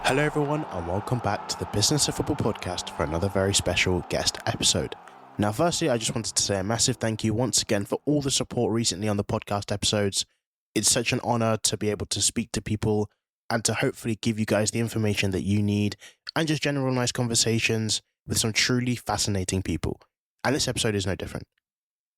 Hello everyone and welcome back to the Business of Football podcast for another very special guest episode. Now firstly, I just wanted to say a massive thank you once again for all the support recently on the podcast episodes. It's such an honor to be able to speak to people and to hopefully give you guys the information that you need and just general nice conversations with some truly fascinating people. And this episode is no different.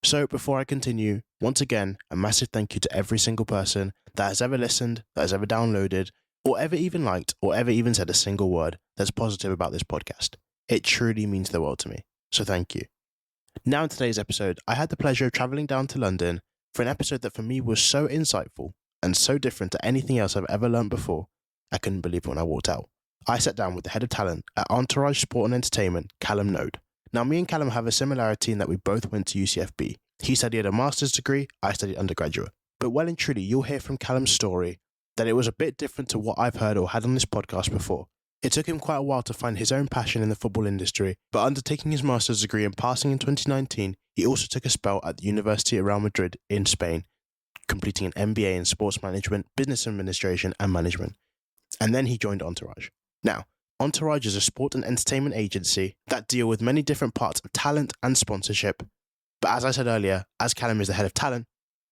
So before I continue, once again, a massive thank you to every single person that has ever listened, that has ever downloaded, or ever even liked, or ever even said a single word that's positive about this podcast. It truly means the world to me. So thank you. Now in today's episode, I had the pleasure of traveling down to London for an episode that for me was so insightful and so different to anything else I've ever learned before. I couldn't believe it when I walked out. I sat down with the head of talent at Entourage Sport and Entertainment, Callum Noad. Now me and Callum have a similarity in that we both went to UCFB. He studied a master's degree, I studied undergraduate. But well and truly, you'll hear from Callum's story that it was a bit different to what I've heard or had on this podcast before. It took him quite a while to find his own passion in the football industry, but undertaking his master's degree and passing in 2019, he also took a spell at the University of Real Madrid in Spain, completing an MBA in sports management, business administration and management. And then he joined Entourage. Now, Entourage is a sport and entertainment agency that deal with many different parts of talent and sponsorship. But as I said earlier, as Callum is the head of talent,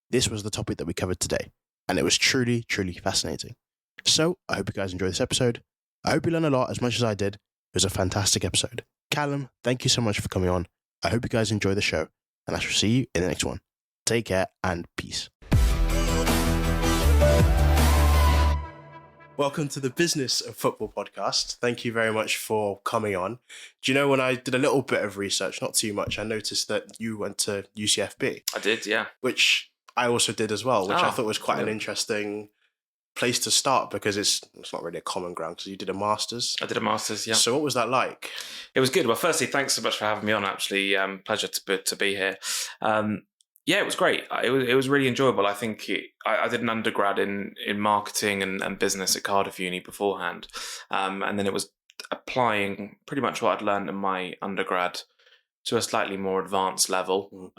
this was the topic that we covered today. And it was truly, truly fascinating. So I hope you guys enjoy this episode. I hope you learn a lot as much as I did. It was a fantastic episode. Callum, thank you so much for coming on. I hope you guys enjoy the show, and I shall see you in the next one. Take care and peace. Welcome to the Business of Football podcast. Thank you very much for coming on. Do you know, when I did a little bit of research, not too much, I noticed that you went to UCFB. I did, yeah. Which I also did as well, which I thought was quite an interesting place to start because it's not really a common ground because you did a master's. I did a master's, yeah. So what was that like? It was good. Well, firstly, thanks so much for having me on, actually. Pleasure to be here. Yeah, it was great. It was really enjoyable. I think I did an undergrad in marketing and business at Cardiff Uni beforehand. And then it was applying pretty much what I'd learned in my undergrad to a slightly more advanced level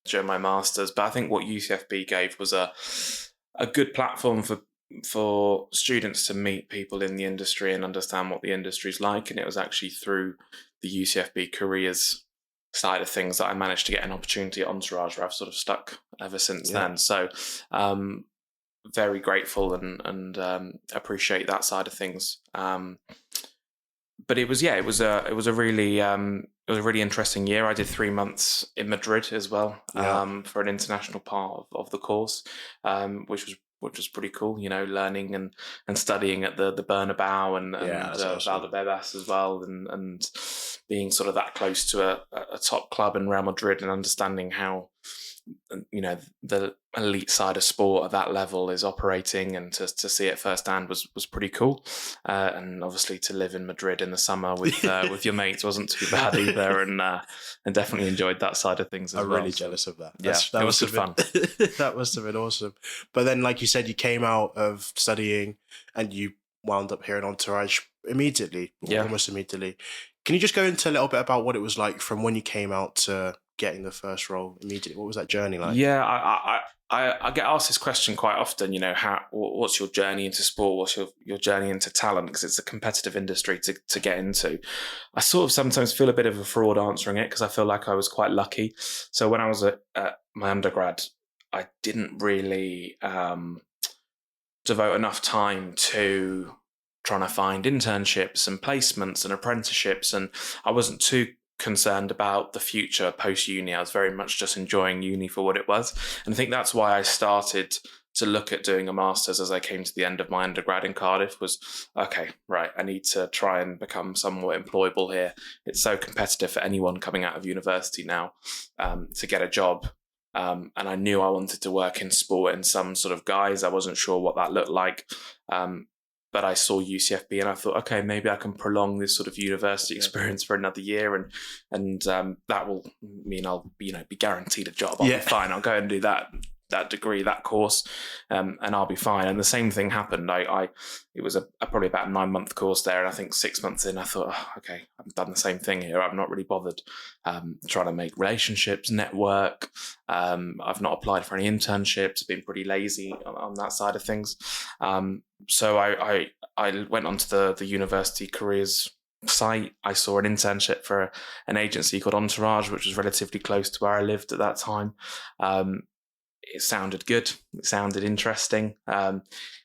during my master's. But I think what UCFB gave was a good platform for students to meet people in the industry and understand what the industry's like. And it was actually through the UCFB careers side of things that I managed to get an opportunity at Entourage, where I've sort of stuck ever since then. So very grateful and appreciate that side of things. But it was a really interesting year. I did 3 months in Madrid as well for an international part of the course, which was pretty cool. You know, learning and studying at the Bernabeu and Valdebebas as well, and being sort of that close to a top club in Real Madrid and understanding how, you know, the elite side of sport at that level is operating, and to see it firsthand was pretty cool. And obviously to live in Madrid in the summer with your mates wasn't too bad either, and definitely enjoyed that side of things as well. I'm really jealous of that. That was good fun. That must have been awesome. But then, like you said, you came out of studying and you wound up here in Entourage immediately, almost immediately. Can you just go into a little bit about what it was like from when you came out to getting the first role immediately? What was that journey like? Yeah, I get asked this question quite often. You know, what's your journey into sport? What's your journey into talent? Because it's a competitive industry to get into. I sort of sometimes feel a bit of a fraud answering it because I feel like I was quite lucky. So when I was at my undergrad, I didn't really devote enough time to trying to find internships and placements and apprenticeships, and I wasn't too concerned about the future post-uni. I was very much just enjoying uni for what it was. And I think that's why I started to look at doing a master's as I came to the end of my undergrad in Cardiff. Was, okay, right, I need to try and become somewhat employable here. It's so competitive for anyone coming out of university now to get a job. And I knew I wanted to work in sport in some sort of guise. I wasn't sure what that looked like. But I saw UCFB and I thought, okay, maybe I can prolong this sort of university experience for another year, and that will mean I'll be guaranteed a job. I'll be fine. I'll go and do that. that degree, that course, and I'll be fine. And the same thing happened. It was probably about a 9-month course there, and I think 6 months in, I thought, oh, okay, I've done the same thing here. I've not really bothered trying to make relationships, network. I've not applied for any internships. Been pretty lazy on that side of things. So I went onto the university careers site. I saw an internship for an agency called Entourage, which was relatively close to where I lived at that time. It sounded good. It sounded interesting.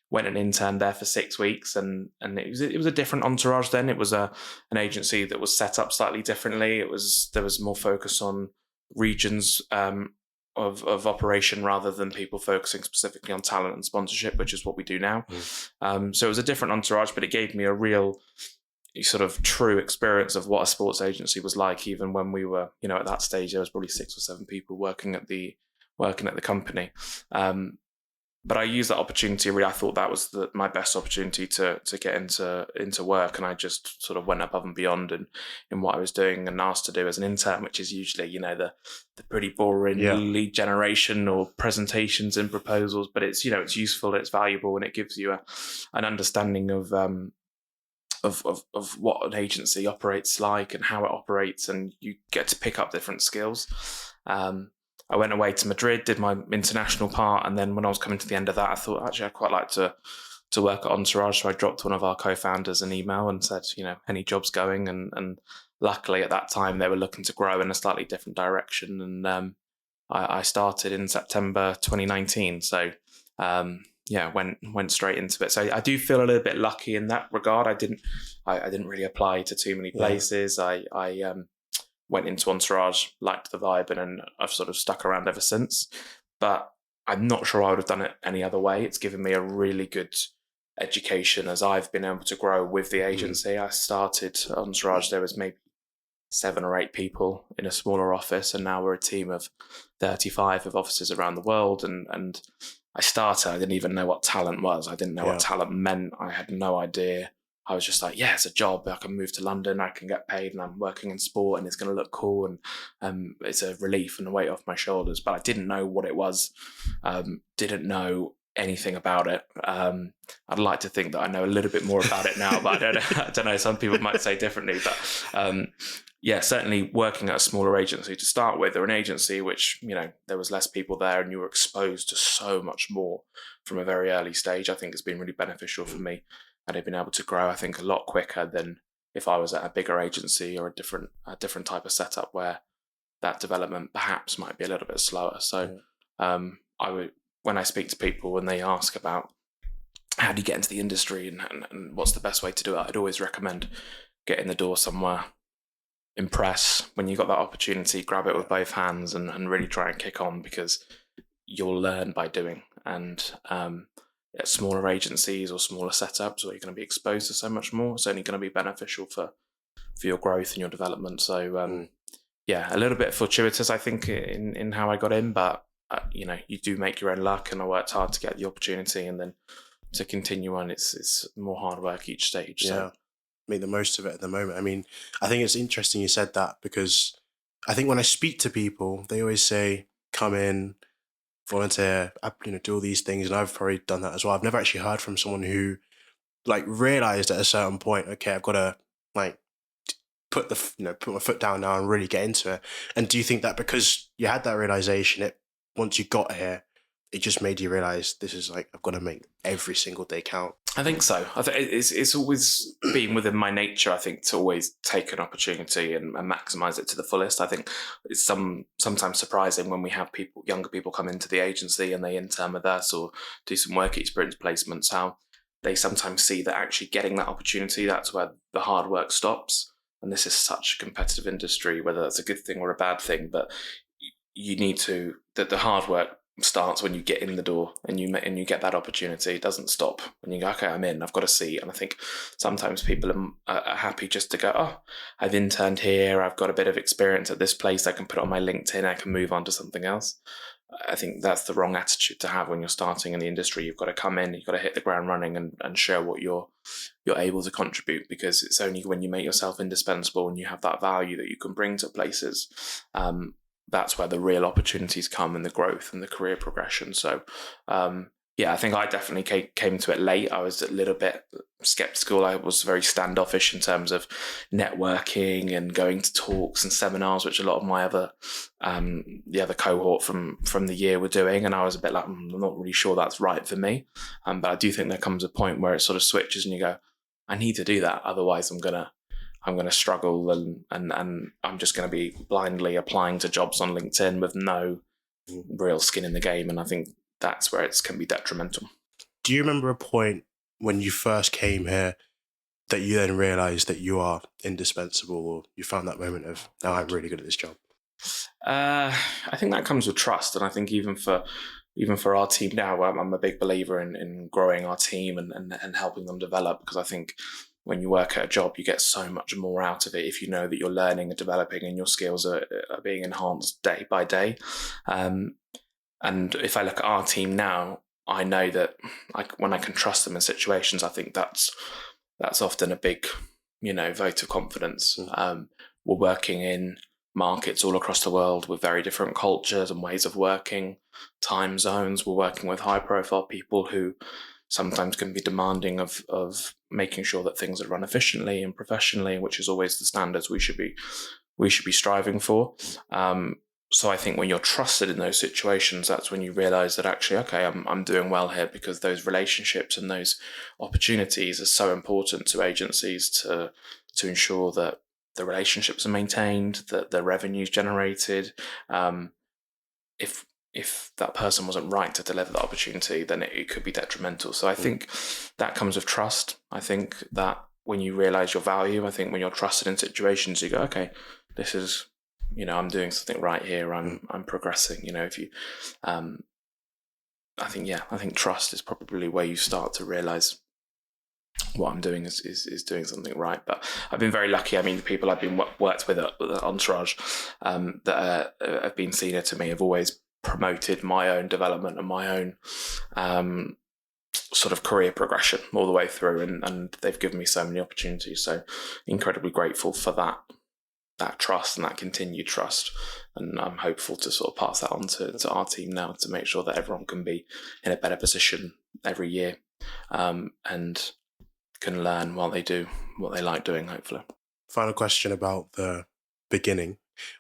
Went and interned there for 6 weeks, and it was a different Entourage then. It was an agency that was set up slightly differently. There was more focus on regions of operation rather than people focusing specifically on talent and sponsorship, which is what we do now. So it was a different Entourage, but it gave me a real sort of true experience of what a sports agency was like. Even when we were, at that stage, there was probably 6 or 7 people working at the company. But I used that opportunity. Really, I thought that was my best opportunity to get into work, and I just sort of went above and beyond in what I was doing and asked to do as an intern, which is usually the pretty boring lead generation or presentations and proposals. But it's it's useful, it's valuable, and it gives you an understanding of what an agency operates like and how it operates, and you get to pick up different skills. I went away to Madrid, did my international part, and then when I was coming to the end of that, I thought, actually, I'd quite like to work at Entourage. So I dropped one of our co-founders an email and said, any jobs going? And luckily at that time, they were looking to grow in a slightly different direction. And I started in September 2019. So went straight into it. So I do feel a little bit lucky in that regard. I didn't really apply to too many places. I went into Entourage, liked the vibe, and then I've sort of stuck around ever since. But I'm not sure I would have done it any other way. It's given me a really good education as I've been able to grow with the agency. I started Entourage, there was maybe 7 or 8 people in a smaller office, and now we're a team of 35 of offices around the world. And I started, I didn't even know what talent was. I didn't know what talent meant. I had no idea. I was just like, it's a job. I can move to London. I can get paid, and I'm working in sport, and it's going to look cool, and it's a relief and a weight off my shoulders. But I didn't know what it was. Didn't know anything about it. I'd like to think that I know a little bit more about it now, but I don't know. Some people might say differently, but certainly working at a smaller agency to start with, or an agency which there was less people there, and you were exposed to so much more from a very early stage, I think has been really beneficial for me. And I've been able to grow, I think, a lot quicker than if I was at a bigger agency or a different type of setup where that development perhaps might be a little bit slower. So when I speak to people and they ask about how do you get into the industry and what's the best way to do it, I'd always recommend get in the door somewhere, impress. When you got that opportunity, grab it with both hands and really try and kick on, because you'll learn by doing. And at smaller agencies or smaller setups where you're going to be exposed to so much more, it's only going to be beneficial for your growth and your development. So a little bit fortuitous, I think, in how I got in, but you do make your own luck, and I worked hard to get the opportunity, and then to continue on, it's more hard work each stage. So make the most of it at the moment. I mean, I think it's interesting you said that, because I think when I speak to people, they always say, come in, volunteer, do all these things, and I've probably done that as well. I've never actually heard from someone who realized at a certain point, okay, I've got to put my foot down now and really get into it. And do you think that because you had that realization, once you got here, it just made you realize this is I've got to make every single day count? I think so. I think it's always been within my nature, I think, to always take an opportunity and maximize it to the fullest. I think it's sometimes surprising when we have younger people come into the agency and they intern with us or do some work experience placements, how they sometimes see that actually getting that opportunity, that's where the hard work stops. And this is such a competitive industry, whether that's a good thing or a bad thing, but you need that the hard work starts when you get in the door and you get that opportunity. It doesn't stop when you go, okay, I'm in, I've got a seat. And I think sometimes people are happy just to go, oh, I've interned here, I've got a bit of experience at this place, I can put it on my LinkedIn, I can move on to something else. I think that's the wrong attitude to have when you're starting in the industry. You've got to come in, you've got to hit the ground running and show what you're able to contribute, because it's only when you make yourself indispensable and you have that value that you can bring to places that's where the real opportunities come, and the growth and the career progression. So I think I definitely came to it late. I was a little bit skeptical. I was very standoffish in terms of networking and going to talks and seminars, which a lot of my other the other cohort from the year were doing, and I was a bit like, I'm not really sure that's right for me. But I do think there comes a point where it sort of switches, and you go, I need to do that, otherwise I'm gonna struggle, and I'm just going to be blindly applying to jobs on LinkedIn with no real skin in the game. And I think that's where it can be detrimental. Do you remember a point when you first came here that you then realised that you are indispensable, or you found that moment of, now I'm really good at this job? I think that comes with trust. And I think even for our team now, I'm a big believer in growing our team and helping them develop, because I think when you work at a job, you get so much more out of it if you know that you're learning and developing and your skills are being enhanced day by day. And if I look at our team now, I know that when I can trust them in situations, I think that's often a big, vote of confidence. We're working in markets all across the world with very different cultures and ways of working, time zones. We're working with high-profile people who sometimes can be demanding of making sure that things are run efficiently and professionally, which is always the standards we should be striving for. So I think when you're trusted in those situations, that's when you realize that actually, okay, I'm doing well here, because those relationships and those opportunities are so important to agencies to ensure that the relationships are maintained, that the revenue is generated. If that person wasn't right to deliver that opportunity, then it could be detrimental. So I think that comes with trust. I think that when you realize your value, I think when you're trusted in situations, you go, okay, this is, I'm doing something right here. I'm progressing. If you, I think trust is probably where you start to realize what I'm doing is doing something right. But I've been very lucky. I mean, the people I've been worked with at Entourage that have been senior to me have always promoted my own development and my own sort of career progression all the way through, and they've given me so many opportunities. So incredibly grateful for that trust and that continued trust, and I'm hopeful to sort of pass that on to our team now, to make sure that everyone can be in a better position every year and can learn while they do what they like doing, hopefully. Final question about the beginning.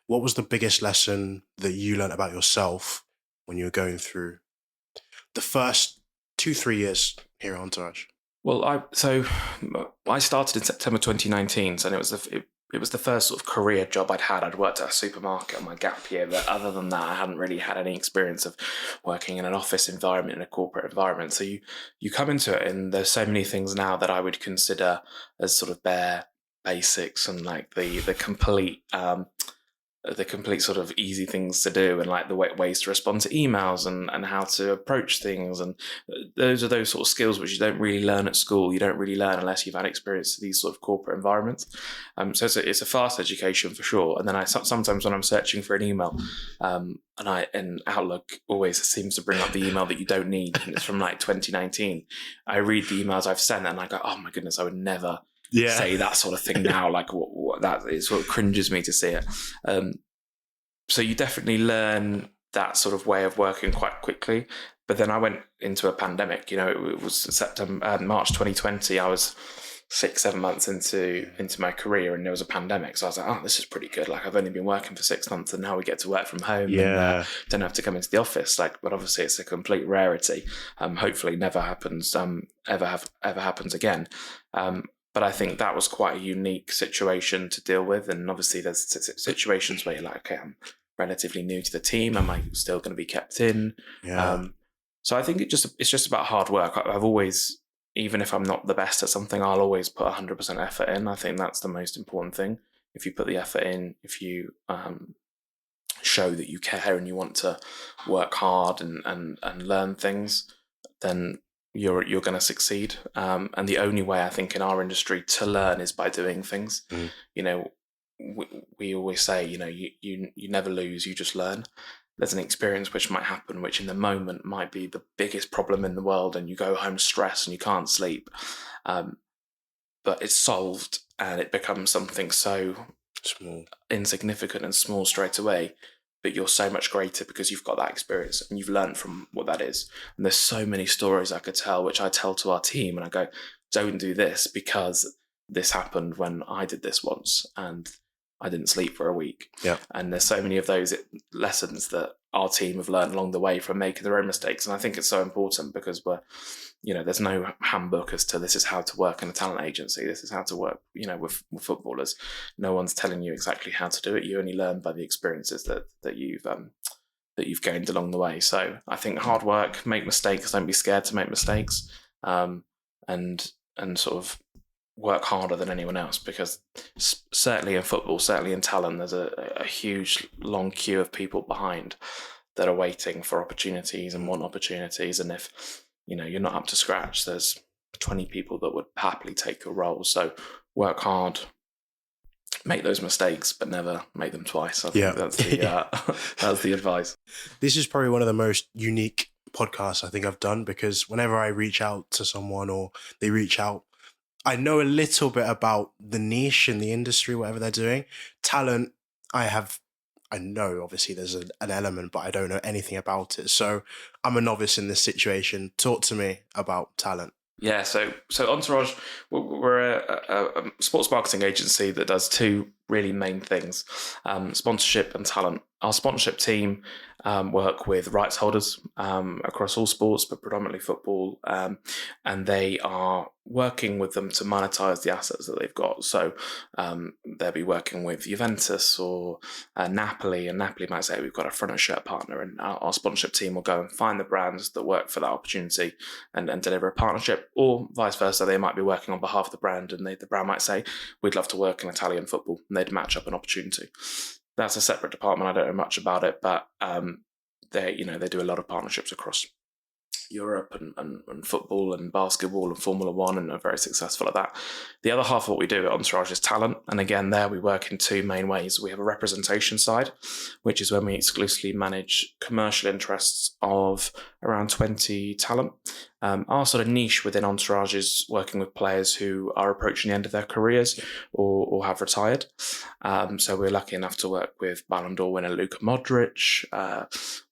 What was the biggest lesson that you learned about yourself when you were going through the first 2-3 years here at Entourage? Well, I started in September 2019, so it was the first sort of career job I'd had. I'd worked at a supermarket on my gap year, but other than that, I hadn't really had any experience of working in an office environment, in a corporate environment. So you come into it, and there's so many things now that I would consider as sort of bare basics, and like the complete sort of easy things to do, and like the ways to respond to emails and how to approach things. And those are those sort of skills which you don't really learn at school. You don't really learn unless you've had experience in these sort of corporate environments. So it's a fast education for sure. And then sometimes when I'm searching for an email, and Outlook always seems to bring up the email that you don't need, and it's from like 2019. I read the emails I've sent and I go, oh my goodness, I would never say that sort of thing now. Like what that, it sort of cringes me to see it. So you definitely learn that sort of way of working quite quickly. But then I went into a pandemic. It was March 2020. I was 6-7 months into my career, and there was a pandemic. So I was like, oh, this is pretty good. Like, I've only been working for 6 months, and now we get to work from home. Yeah. And don't have to come into the office. Like, but obviously it's a complete rarity. Hopefully never happens. Ever happens again. But I think that was quite a unique situation to deal with. And obviously there's situations where you're like, okay, I'm relatively new to the team. Am I still going to be kept in? Yeah. So I think it's just about hard work. I've always, even if I'm not the best at something, I'll always put 100% effort in. I think that's the most important thing. If you put the effort in, if you show that you care and you want to work hard and learn things, then you're going to succeed. And the only way I think in our industry to learn is by doing things. We always say, you never lose, you just learn. There's an experience which might happen, which in the moment might be the biggest problem in the world, and you go home stressed and you can't sleep. But it's solved, and it becomes something so small, insignificant and small straight away. but you're so much greater because you've got that experience and you've learned from what that is. And there's so many stories I could tell, which I tell to our team, and I go, don't do this because this happened when I did this once and I didn't sleep for a week. Yeah. And there's so many of those lessons that our team have learned along the way from making their own mistakes. And I think it's so important because there's no handbook as to this is how to work in a talent agency. This is how to work, with footballers. No one's telling you exactly how to do it. You only learn by the experiences that you've gained along the way. So I think hard work, make mistakes, don't be scared to make mistakes, and sort of work harder than anyone else, because certainly in football, certainly in talent, there's a huge long queue of people behind that are waiting for opportunities and want opportunities. And if you're not up to scratch, there's 20 people that would happily take your role. So work hard, make those mistakes, but never make them twice. I think that's that's the advice. This is probably one of the most unique podcasts I think I've done, because whenever I reach out to someone or they reach out, I know a little bit about the niche in the industry, whatever they're doing. Talent, I know obviously there's an element, but I don't know anything about it. So I'm a novice in this situation. Talk to me about talent. Yeah, so Entourage, we're a sports marketing agency that does two really main things, sponsorship and talent. Our sponsorship team work with rights holders across all sports, but predominantly football, and they are working with them to monetize the assets that they've got. So they'll be working with Juventus or Napoli, and Napoli might say, we've got a front and shirt partner, and our sponsorship team will go and find the brands that work for that opportunity and deliver a partnership, or vice versa. They might be working on behalf of the brand, and the brand might say, we'd love to work in Italian football, and they'd match up an opportunity. That's a separate department. I don't know much about it, but they do a lot of partnerships across Europe and football and basketball and Formula One, and are very successful at that. The other half of what we do at Entourage is talent. And again, there we work in two main ways. We have a representation side, which is when we exclusively manage commercial interests of around 20 talent. Our sort of niche within Entourage is working with players who are approaching the end of their careers or have retired. So we're lucky enough to work with Ballon d'Or winner Luka Modric,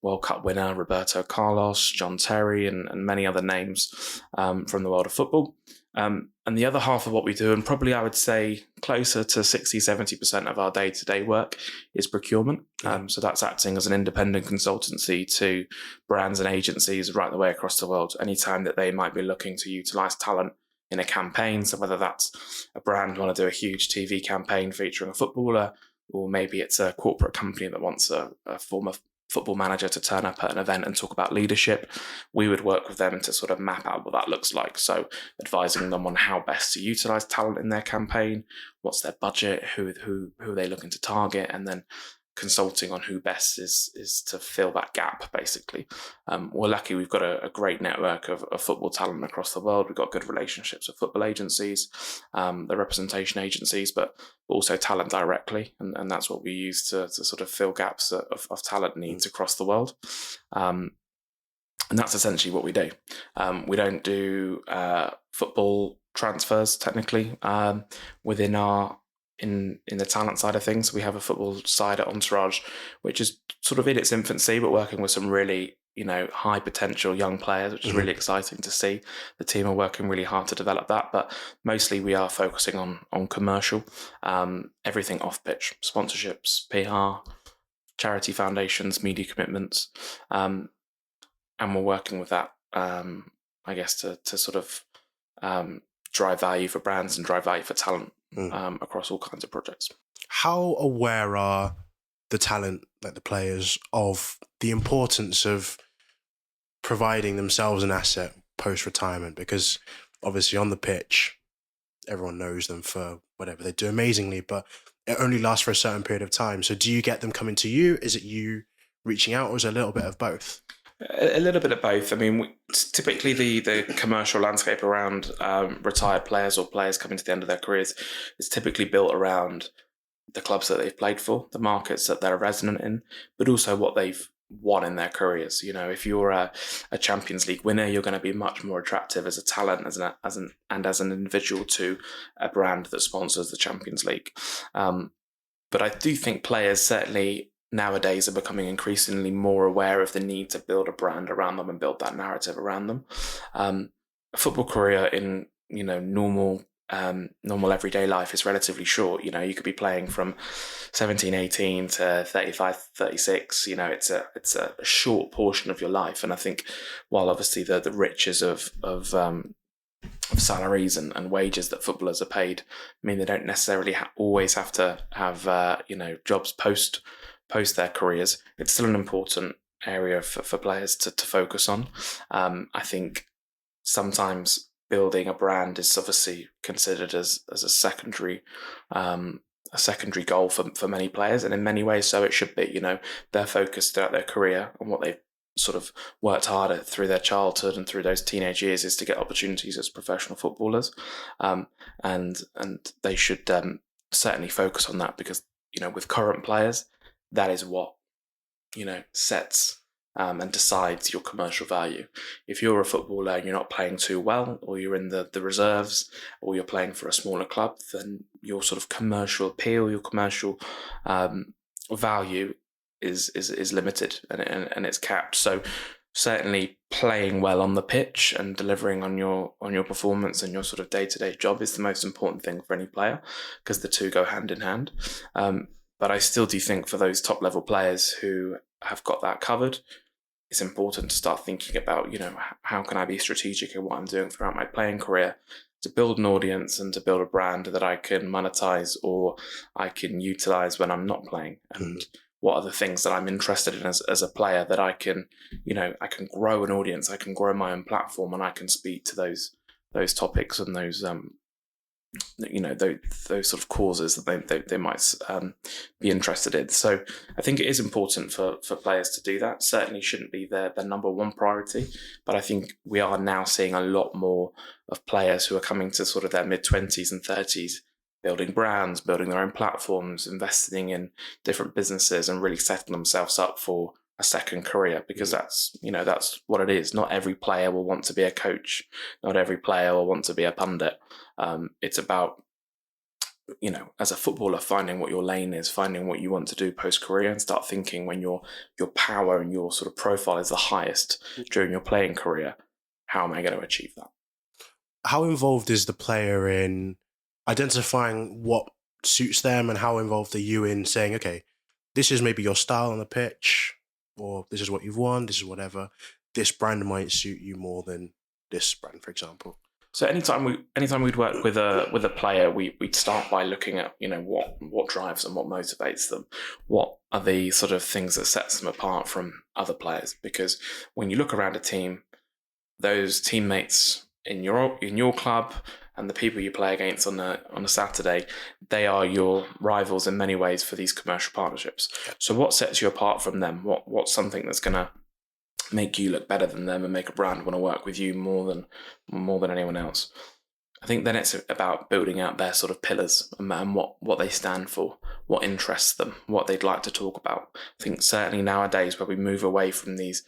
World Cup winner Roberto Carlos, John Terry, and many other names from the world of football. And the other half of what we do, and probably I would say closer to 60-70% of our day-to-day work, is procurement. So that's acting as an independent consultancy to brands and agencies right the way across the world, anytime that they might be looking to utilize talent in a campaign. So whether that's a brand want to do a huge TV campaign featuring a footballer, or maybe it's a corporate company that wants a former football manager to turn up at an event and talk about leadership, we would work with them to sort of map out what that looks like. So advising them on how best to utilize talent in their campaign, what's their budget, who are they looking to target, and then consulting on who best is to fill that gap, basically. We're lucky we've got a great network of football talent across the world. We've got good relationships with football agencies, the representation agencies, but also talent directly. And that's what we use to sort of fill gaps of talent needs across the world. And that's essentially what we do. We don't do football transfers, technically, within our in the talent side of things. We have a football side at Entourage, which is sort of in its infancy, but working with some really, high potential young players, which is really exciting to see. The team are working really hard to develop that, but mostly we are focusing on commercial, everything off pitch, sponsorships, PR, charity foundations, media commitments, and we're working with that, I guess, to sort of drive value for brands and drive value for talent across all kinds of projects. How aware are the talent, like the players, of the importance of providing themselves an asset post-retirement? Because obviously on the pitch, everyone knows them for whatever they do amazingly, but it only lasts for a certain period of time. So do you get them coming to you? Is it you reaching out, or is it a little bit of both? A little bit of both. I mean, typically the commercial landscape around retired players or players coming to the end of their careers is typically built around the clubs that they've played for, the markets that they're resonant in, but also what they've won in their careers. If you're a Champions League winner, you're going to be much more attractive as a talent, as an individual to a brand that sponsors the Champions League. But I do think players certainly nowadays are becoming increasingly more aware of the need to build a brand around them and build that narrative around them. A football career in normal everyday life is relatively short. You could be playing from 17, 18 to 35, 36. It's a short portion of your life. And I think while obviously the riches of salaries and wages that footballers are paid mean they don't necessarily always have to have jobs post their careers, it's still an important area for players to focus on. I think sometimes building a brand is obviously considered as a secondary goal for many players, and in many ways so it should be. They're focused throughout their career on what they've sort of worked hard at through their childhood and through those teenage years is to get opportunities as professional footballers, and they should certainly focus on that, because with current players, that is what sets and decides your commercial value. If you're a footballer and you're not playing too well, or you're in the reserves, or you're playing for a smaller club, then your sort of commercial appeal, your commercial value is limited and it's capped. So certainly playing well on the pitch and delivering on your performance and your sort of day-to-day job is the most important thing for any player, because the two go hand in hand. But I still do think for those top level players who have got that covered, it's important to start thinking about, how can I be strategic in what I'm doing throughout my playing career to build an audience and to build a brand that I can monetize or I can utilize when I'm not playing. And what are the things that I'm interested in as a player that I can grow an audience, I can grow my own platform, and I can speak to those topics and those those sort of causes that they might be interested in. So I think it is important for players to do that. Certainly shouldn't be their number one priority, but I think we are now seeing a lot more of players who are coming to sort of their mid-20s and 30s, building brands, building their own platforms, investing in different businesses, and really setting themselves up for a second career, because that's what it is. Not every player will want to be a coach. Not every player will want to be a pundit. It's about, as a footballer, finding what your lane is, finding what you want to do post-career, and start thinking when your power and your sort of profile is the highest during your playing career, how am I going to achieve that? How involved is the player in identifying what suits them, and how involved are you in saying, okay, this is maybe your style on the pitch, or this is what you've won, this is whatever, this brand might suit you more than this brand, for example? So anytime we'd work with a player, we'd start by looking at what drives them, what motivates them, what are the sort of things that sets them apart from other players. Because when you look around a team, those teammates in your club and the people you play against on a Saturday, they are your rivals in many ways for these commercial partnerships. So what sets you apart from them? What's something that's going to make you look better than them and make a brand want to work with you more than anyone else? I think then it's about building out their sort of pillars and what they stand for, what interests them, what they'd like to talk about. I think certainly nowadays, where we move away from these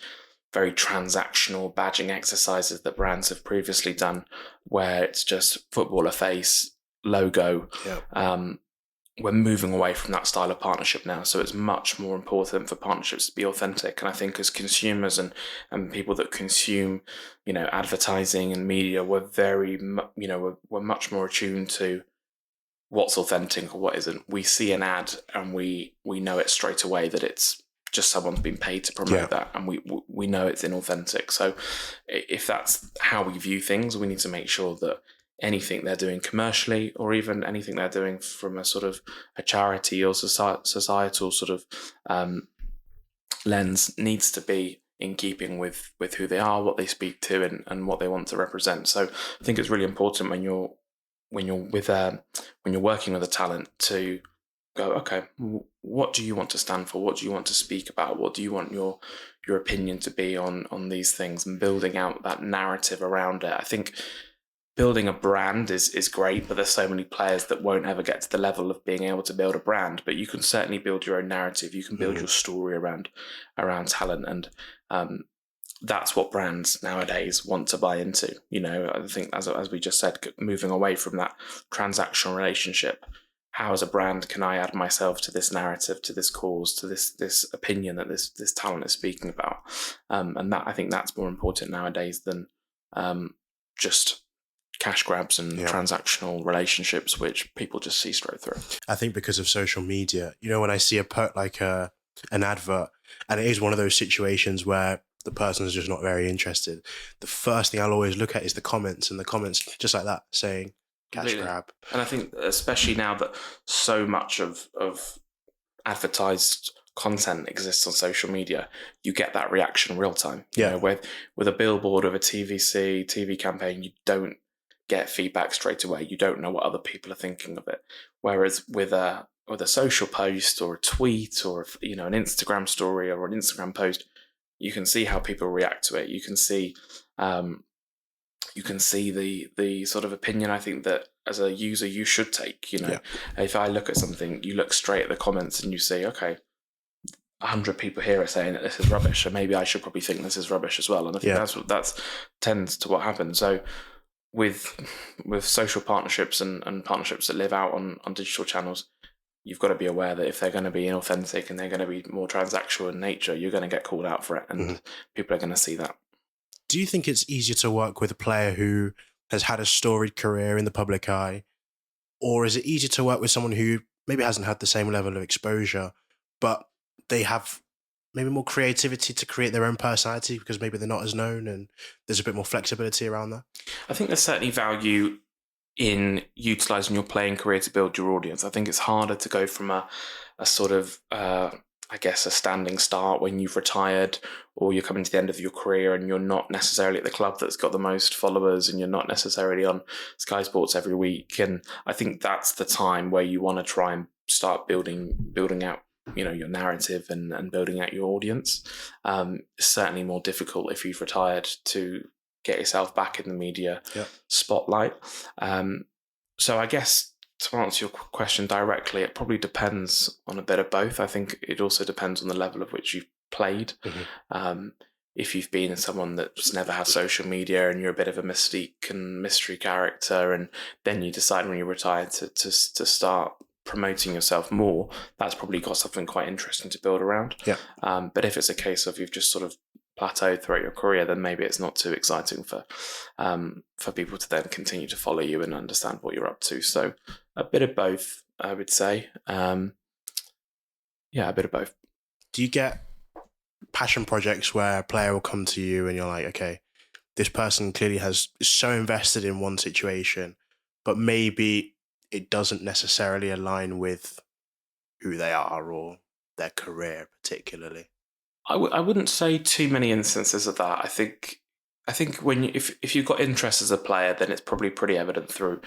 very transactional badging exercises that brands have previously done, where it's just footballer face, logo. We're moving away from that style of partnership now. So it's much more important for partnerships to be authentic. And I think as consumers and people that consume, advertising and media, we're much more attuned to what's authentic or what isn't. We see an ad and we know it straight away that it's just someone's been paid to promote that, and we know it's inauthentic. So if that's how we view things, we need to make sure that anything they're doing commercially, or even anything they're doing from a sort of a charity or societal sort of lens, needs to be in keeping with who they are, what they speak to, and what they want to represent. So I think it's really important when you're working with a talent to go, okay, what do you want to stand for? What do you want to speak about? What do you want your opinion to be on these things, and building out that narrative around it. I think building a brand is great, but there's so many players that won't ever get to the level of being able to build a brand. But you can certainly build your own narrative. You can build your story around talent, and that's what brands nowadays want to buy into. I think as we just said, moving away from that transactional relationship, how as a brand can I add myself to this narrative, to this cause, to this opinion that this talent is speaking about, and that I think that's more important nowadays than just cash grabs and transactional relationships, which people just see straight through. I think because of social media, when I see an advert, and it is one of those situations where the person is just not very interested, the first thing I'll always look at is the comments, and the comments just like that saying cash grab. And I think especially now that so much of advertised content exists on social media, you get that reaction real time. With a billboard of a TV campaign, you don't get feedback straight away. You don't know what other people are thinking of it. Whereas with a social post or a tweet or an Instagram story or an Instagram post, you can see how people react to it. You can see the sort of opinion I think that as a user you should take. If I look at something, you look straight at the comments and you say, okay, 100 people here are saying that this is rubbish, so maybe I should probably think this is rubbish as well. And I think that's tends to what happens. So with social partnerships and partnerships that live out on digital channels, you've got to be aware that if they're going to be inauthentic and they're going to be more transactional in nature, you're going to get called out for it, and people are going to see that. Do you think it's easier to work with a player who has had a storied career in the public eye, or is it easier to work with someone who maybe hasn't had the same level of exposure, but they have maybe more creativity to create their own personality because maybe they're not as known and there's a bit more flexibility around that? I think there's certainly value in utilising your playing career to build your audience. I think it's harder to go from a sort of, a standing start when you've retired or you're coming to the end of your career and you're not necessarily at the club that's got the most followers and you're not necessarily on Sky Sports every week. And I think that's the time where you want to try and start building out your narrative and building out your audience. It's certainly more difficult if you've retired to get yourself back in the media spotlight. So I guess to answer your question directly, it probably depends on a bit of both. I think it also depends on the level of which you've played. If you've been someone that's never had social media and you're a bit of a mystique and mystery character, and then you decide when you're retired to start promoting yourself more, that's probably got something quite interesting to build around. But if it's a case of you've just sort of plateaued throughout your career, then maybe it's not too exciting for people to then continue to follow you and understand what you're up to. So a bit of both, I would say. A bit of both. Do you get passion projects where a player will come to you and you're like, okay, this person clearly is so invested in one situation, but maybe it doesn't necessarily align with who they are or their career particularly? I wouldn't say too many instances of that. I think when if you've got interest as a player, then it's probably pretty evident through,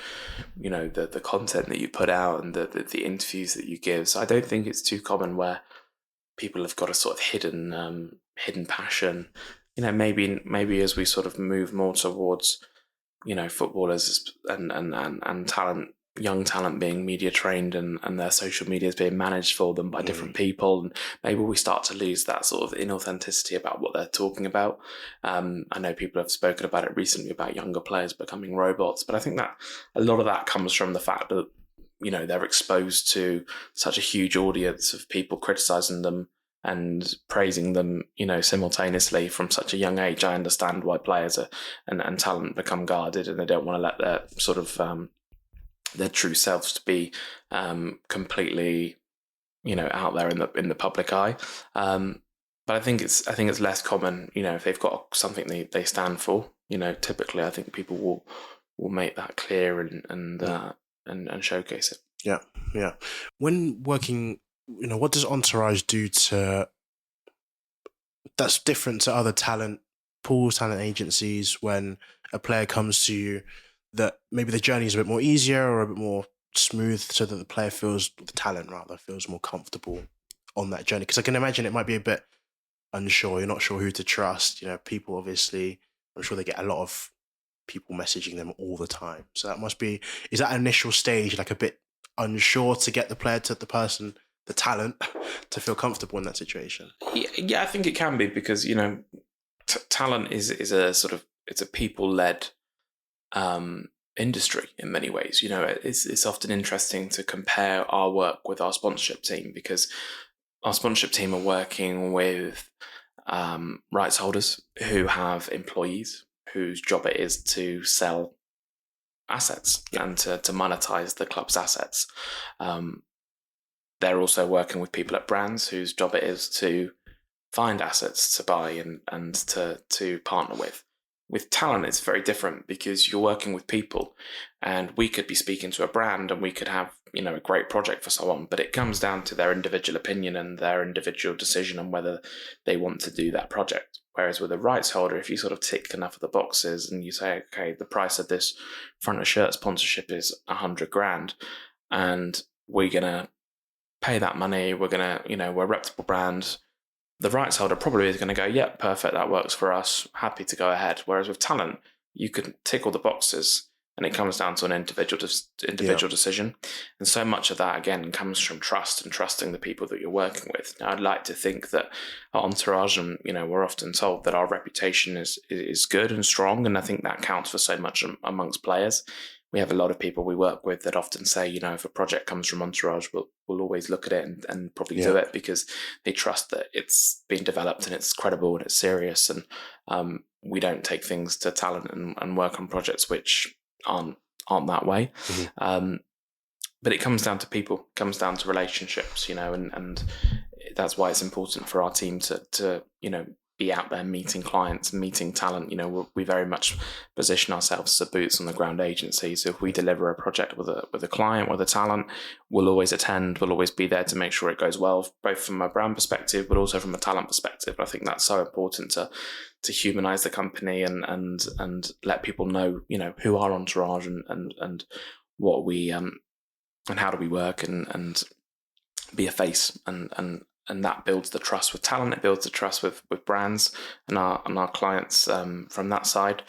the content that you put out and the interviews that you give. So I don't think it's too common where people have got a sort of hidden passion. Maybe as we sort of move more towards, footballers and talent, young talent being media trained and their social media is being managed for them by different people, and maybe we start to lose that sort of inauthenticity about what they're talking about. I know people have spoken about it recently about younger players becoming robots, but I think that a lot of that comes from the fact that they're exposed to such a huge audience of people criticizing them and praising them, simultaneously from such a young age. I understand why players and talent become guarded, and they don't want to let their sort of their true selves to be completely, out there in the public eye. But I think it's less common, if they've got something they stand for. Typically, I think people will make that clear and showcase it. Yeah. When working, what does Entourage do that's different to other talent pools, talent agencies, when a player comes to you, that maybe the journey is a bit more easier or a bit more smooth, so that the player feels more comfortable on that journey? Because I can imagine it might be a bit unsure. You're not sure who to trust. People obviously, I'm sure they get a lot of people messaging them all the time. So that must be, is that initial stage like a bit unsure to get the player to the talent to feel comfortable in that situation? Yeah, I think it can be, because, talent is a sort of, it's a people-led industry in many ways. It's often interesting to compare our work with our sponsorship team, because our sponsorship team are working with rights holders who have employees whose job it is to sell assets and to monetize the club's assets. They're also working with people at brands whose job it is to find assets to buy and to partner with. With talent, it's very different, because you're working with people, and we could be speaking to a brand and we could have, a great project for someone, but it comes down to their individual opinion and their individual decision on whether they want to do that project. Whereas with a rights holder, if you sort of tick enough of the boxes and you say, okay, the price of this front of shirt sponsorship is $100,000, and we're going to pay that money, we're going to, we're a reputable brand, the rights holder probably is going to go, yep, perfect, that works for us, happy to go ahead. Whereas with talent, you can tick all the boxes and it comes down to an individual decision. And so much of that, again, comes from trust and trusting the people that you're working with. Now, I'd like to think that at Entourage, and we're often told that our reputation is good and strong, and I think that counts for so much amongst players. We have a lot of people we work with that often say, if a project comes from Entourage, we'll always look at it and probably do it, because they trust that it's been developed and it's credible and it's serious. And we don't take things to talent and work on projects which aren't that way. Mm-hmm. But it comes down to people, comes down to relationships, and that's why it's important for our team to be out there meeting clients and meeting talent. We very much position ourselves as a boots on the ground agency. So if we deliver a project with a client, with a talent, we'll always attend, we'll always be there to make sure it goes well, both from a brand perspective, but also from a talent perspective. I think that's so important to humanize the company and let people know, who our Entourage and what we, and how do we work and be a face and that builds the trust with talent. It builds the trust with brands and our clients from that side.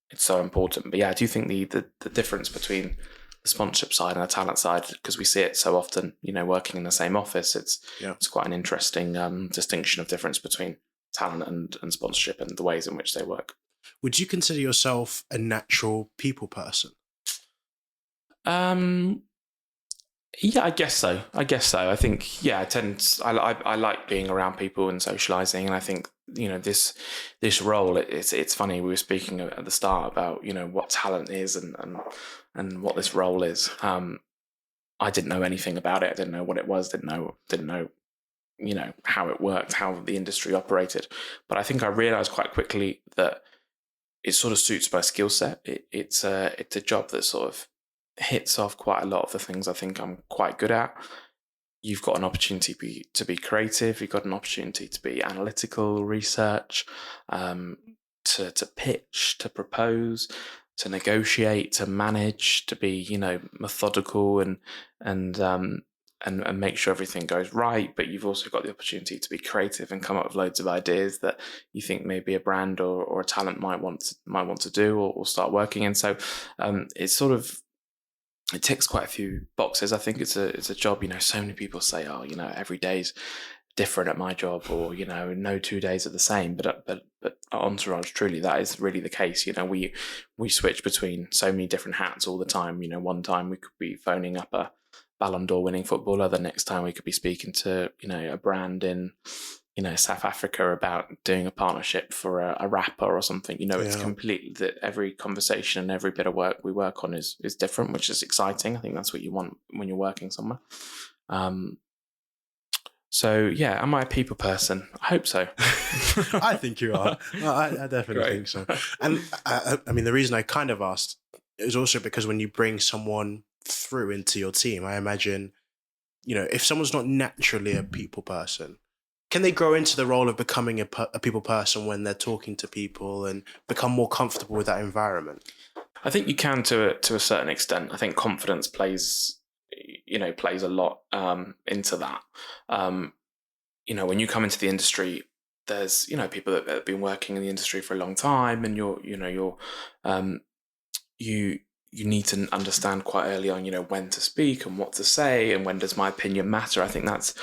It's so important. But yeah, I do think the difference between the sponsorship side and the talent side, because we see it so often, working in the same office, it's quite an interesting distinction of difference between talent and sponsorship and the ways in which they work. Would you consider yourself a natural people person? Yeah, I guess so. I think, I like being around people and socializing. And I think, this role, it's funny. We were speaking at the start about, what talent is and what this role is. I didn't know anything about it. I didn't know what it was. Didn't know, how it worked, how the industry operated. But I think I realized quite quickly that it sort of suits my skill set. It's a job that sort of hits off quite a lot of the things I think I'm quite good at. You've got an opportunity to be creative. You've got an opportunity to be analytical, research, to pitch, to propose, to negotiate, to manage, to be, methodical and make sure everything goes right. But you've also got the opportunity to be creative and come up with loads of ideas that you think maybe a brand or a talent might want to do or start working in. So it's sort of, it ticks quite a few boxes. I think it's a job, so many people say, oh, every day's different at my job, or, no 2 days are the same. But at Entourage, truly, that is really the case. We switch between so many different hats all the time. One time we could be phoning up a Ballon d'Or winning footballer. The next time we could be speaking to, a brand in, South Africa about doing a partnership for a rapper or something. It's completely that every conversation and every bit of work we work on is different, which is exciting. I think that's what you want when you're working somewhere. So yeah, am I a people person? I hope so. I think you are. I definitely think so. And I mean, the reason I kind of asked is also because when you bring someone through into your team, I imagine, if someone's not naturally a people person, can they grow into the role of becoming a people person when they're talking to people and become more comfortable with that environment? I think you can to a certain extent. I think confidence plays a lot into that. When you come into the industry, there's people that have been working in the industry for a long time, and you need to understand quite early on, when to speak and what to say and when does my opinion matter. I think that's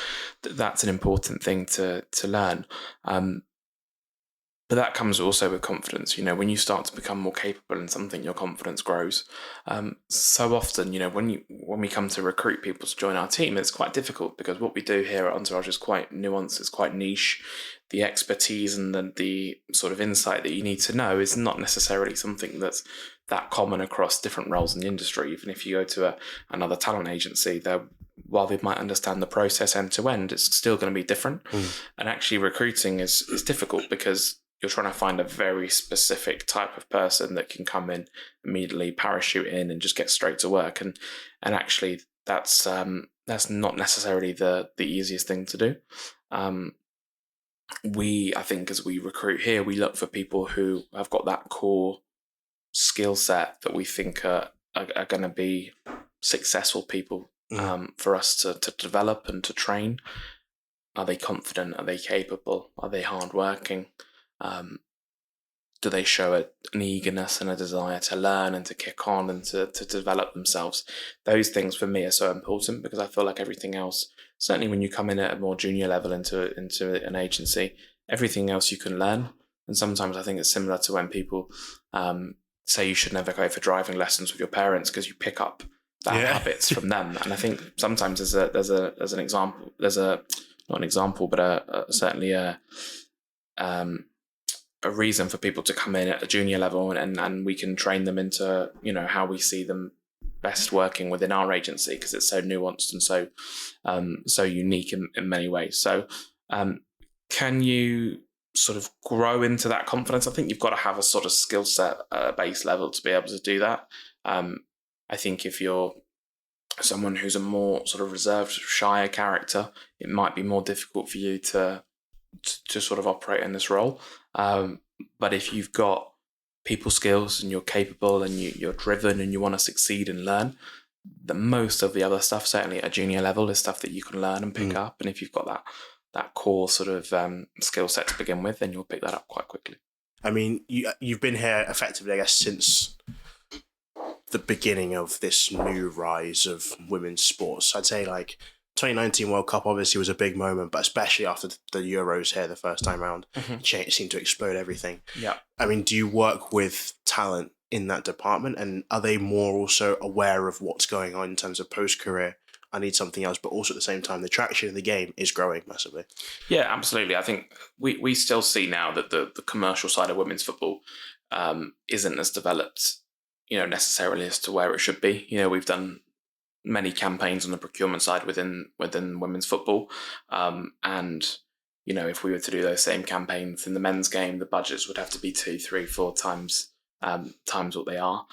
an important thing to learn. But that comes also with confidence. When you start to become more capable in something, your confidence grows. So often, when we come to recruit people to join our team, it's quite difficult because what we do here at Entourage is quite nuanced, it's quite niche. The expertise and the sort of insight that you need to know is not necessarily something that's that common across different roles in the industry. Even if you go to another talent agency, while they might understand the process end to end, it's still going to be different. And actually recruiting is difficult because you're trying to find a very specific type of person that can come in, immediately parachute in and just get straight to work. And actually that's not necessarily the easiest thing to do. I think as we recruit here, we look for people who have got that core skill set that we think are going to be successful people for us to develop and to train. Are they confident? Are they capable? Are they hardworking? Do they show an eagerness and a desire to learn and to kick on and to develop themselves? Those things for me are so important because I feel like everything else, certainly when you come in at a more junior level into an agency, everything else you can learn. And sometimes I think it's similar to when people say you should never go for driving lessons with your parents because you pick up bad habits from them. And I think sometimes there's an example, not an example, but certainly a reason for people to come in at a junior level and we can train them into, how we see them best working within our agency because it's so nuanced and so unique in many ways. So can you sort of grow into that confidence? I think you've got to have a sort of skill set at a base level to be able to do that. I think if you're someone who's a more sort of reserved, shyer character, it might be more difficult for you to sort of operate in this role. But if you've got people skills and you're capable and you're driven and you want to succeed and learn, the most of the other stuff, certainly at a junior level, is stuff that you can learn and pick up. And if you've got that core sort of skill set to begin with, then you'll pick that up quite quickly. I mean, you've been here effectively, I guess, since the beginning of this new rise of women's sports. I'd say 2019 World Cup obviously was a big moment, but especially after the Euros here the first time round, it seemed to explode everything. Yeah. I mean, do you work with talent in that department, and are they more also aware of what's going on in terms of post-career? I need something else, but also at the same time, the traction in the game is growing massively. Yeah, absolutely. I think we still see now that the commercial side of women's football isn't as developed, necessarily as to where it should be. We've done many campaigns on the procurement side within women's football, and if we were to do those same campaigns in the men's game, the budgets would have to be 2, 3, 4 times what they are.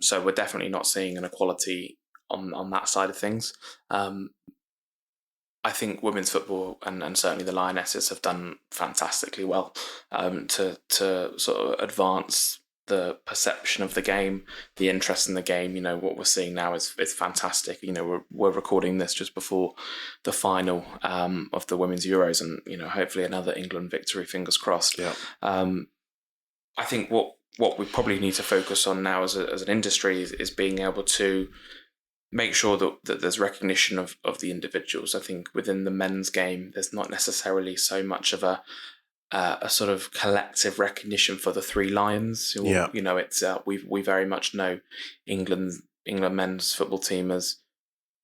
So we're definitely not seeing an equality on that side of things. I think women's football and certainly the Lionesses have done fantastically well to sort of advance the perception of the game, the interest in the game. What we're seeing now is fantastic. We're recording this just before the final of the Women's Euros, and hopefully another England victory, fingers crossed. Yeah. I think what we probably need to focus on now as an industry is being able to make sure that there's recognition of the individuals. I think within the men's game, there's not necessarily so much of a sort of collective recognition for the three lions. It's we very much know England men's football team as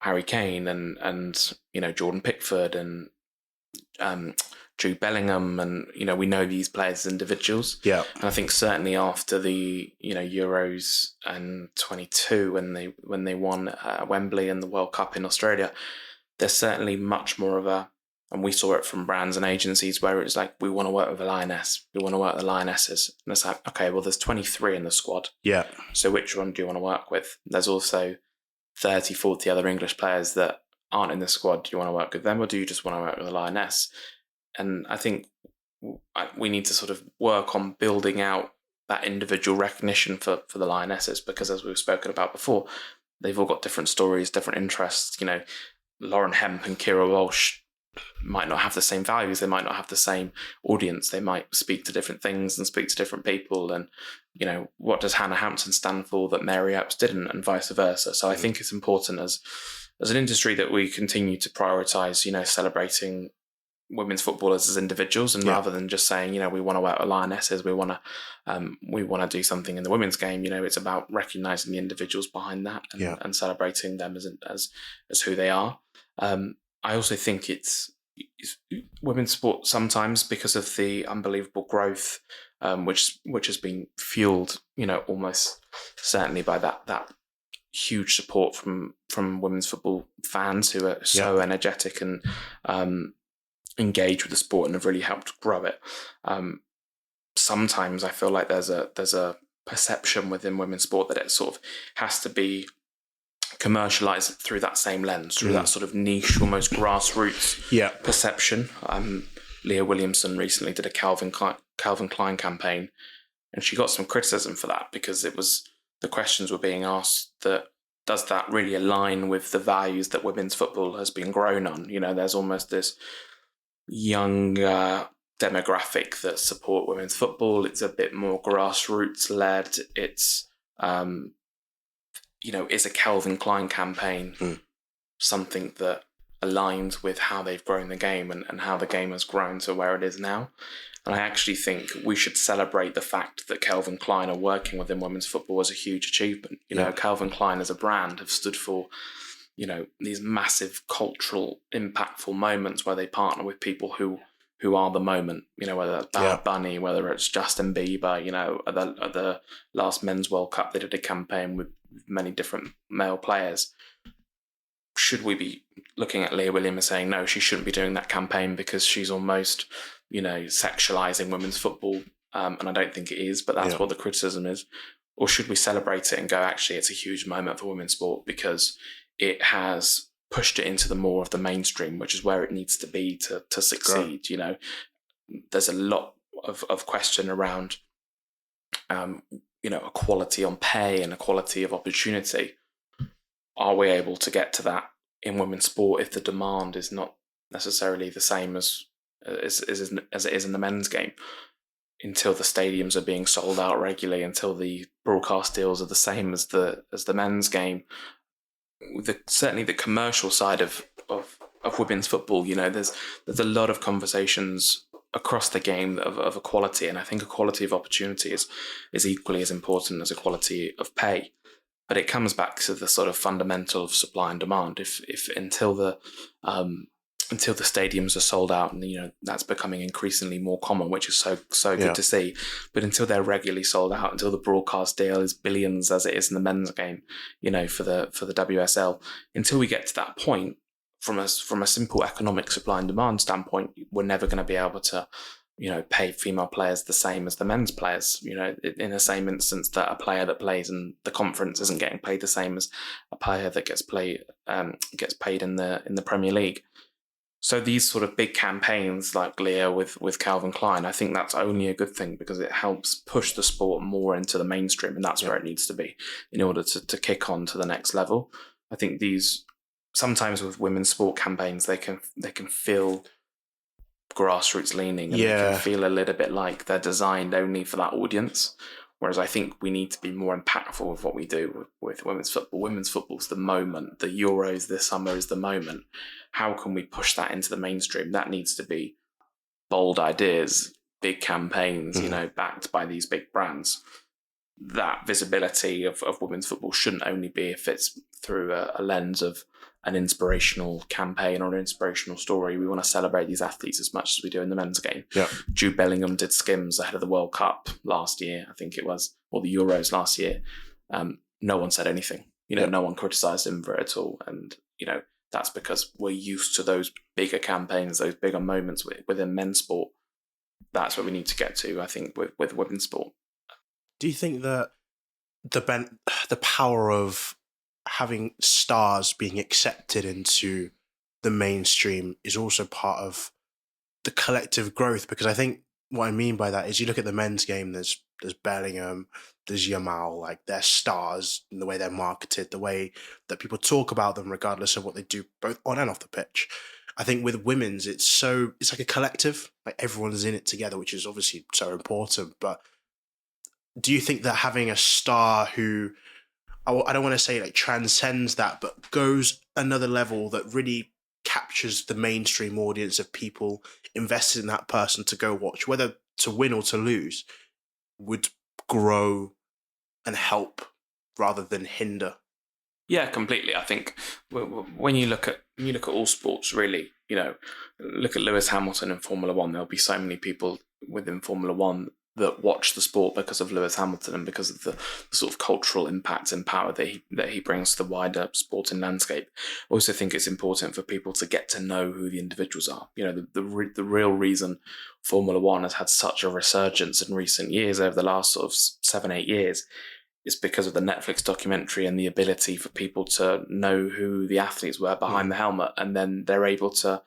Harry Kane and Jordan Pickford and Jude Bellingham, and we know these players as individuals. Yeah, and I think certainly after the Euros and 22 when they won Wembley and the World Cup in Australia, there's certainly much more of a, and we saw it from brands and agencies where it's like, we want to work with a Lioness, we want to work with the Lionesses, and it's like, okay, well there's 23 in the squad. Yeah. So which one do you want to work with? There's also 30, 40 other English players that aren't in the squad. Do you want to work with them, or do you just want to work with a Lioness? And I think we need to sort of work on building out that individual recognition for the Lionesses, because as we've spoken about before, they've all got different stories, different interests. Lauren Hemp and Kira Walsh might not have the same values. They might not have the same audience. They might speak to different things and speak to different people. And, what does Hannah Hampton stand for that Mary Epps didn't, and vice versa. So I think it's important as an industry that we continue to prioritise, celebrating women's footballers as individuals, and rather than just saying, we want to out lionesses, we want to do something in the women's game. It's about recognizing the individuals behind that and celebrating them as who they are. I also think it's women's sport sometimes, because of the unbelievable growth, which has been fueled, almost certainly by that huge support from women's football fans who are so energetic and engaged with the sport and have really helped grow it. Sometimes I feel like there's a perception within women's sport that it sort of has to be commercialized through that same lens, through that sort of niche, almost grassroots perception. Leah Williamson recently did a Calvin Klein campaign, and she got some criticism for that, because the questions were being asked that, does that really align with the values that women's football has been grown on? There's almost this young demographic that support women's football. It's a bit more grassroots led. It's is a Calvin Klein campaign something that aligns with how they've grown the game and how the game has grown to where it is now? And I actually think we should celebrate the fact that Calvin Klein are working within women's football as a huge achievement. Calvin Klein as a brand have stood for, these massive cultural impactful moments where they partner with people who are the moment, whether that's Bad Bunny, whether it's Justin Bieber, at the last Men's World Cup, they did a campaign with many different male players. Should we be looking at Leah Williams and saying, no, she shouldn't be doing that campaign because she's almost, sexualizing women's football? And I don't think it is, but that's what the criticism is. Or should we celebrate it and go, actually, it's a huge moment for women's sport because it has pushed it into the more of the mainstream, which is where it needs to be to succeed. Great. There's a lot of question around, equality on pay and equality of opportunity. Are we able to get to that in women's sport if the demand is not necessarily the same as it is in the men's game? Until the stadiums are being sold out regularly, until the broadcast deals are the same as the men's game, certainly the commercial side of women's football, there's a lot of conversations across the game of equality, and I think equality of opportunity is equally as important as equality of pay. But it comes back to the sort of fundamental of supply and demand. If until the stadiums are sold out, and that's becoming increasingly more common, which is so good to see. But until they're regularly sold out, until the broadcast deal is billions as it is in the men's game, for the WSL, until we get to that point, from a simple economic supply and demand standpoint, we're never going to be able to pay female players the same as the men's players. In the same instance that a player that plays in the conference isn't getting paid the same as a player that gets paid in the Premier League. So these sort of big campaigns like Leah with Calvin Klein, I think that's only a good thing because it helps push the sport more into the mainstream, and that's where it needs to be in order to kick on to the next level. I think these, sometimes with women's sport campaigns, they can feel grassroots leaning, and they can feel a little bit like they're designed only for that audience. Whereas I think we need to be more impactful with what we do with women's football. Women's football's the moment. The Euros this summer is the moment. How can we push that into the mainstream? That needs to be bold ideas, big campaigns, backed by these big brands. That visibility of women's football shouldn't only be if it's through a lens of an inspirational campaign or an inspirational story. We want to celebrate these athletes as much as we do in the men's game. Yeah. Jude Bellingham did skims ahead of the World Cup last year, I think it was, or the Euros last year. No one said anything. No one criticised him for it at all. And, that's because we're used to those bigger campaigns, those bigger moments within men's sport. That's what we need to get to, I think, with women's sport. Do you think that the power of having stars being accepted into the mainstream is also part of the collective growth? Because I think what I mean by that is, you look at the men's game, there's Bellingham, there's Yamal, like they're stars in the way they're marketed, the way that people talk about them, regardless of what they do both on and off the pitch. I think with women's, it's like a collective, like everyone's in it together, which is obviously so important. But do you think that having a star who, I don't want to say like transcends that, but goes another level, that really captures the mainstream audience of people invested in that person to go watch, whether to win or to lose, would grow and help rather than hinder. Yeah, completely. I think when you look at all sports, really, look at Lewis Hamilton in Formula One. There'll be so many people within Formula One that watch the sport because of Lewis Hamilton and because of the sort of cultural impact and power that he brings to the wider sporting landscape. I also think it's important for people to get to know who the individuals are. The real reason Formula One has had such a resurgence in recent years, over the last sort of 7-8 years, is because of the Netflix documentary and the ability for people to know who the athletes were behind the helmet, and then they're able to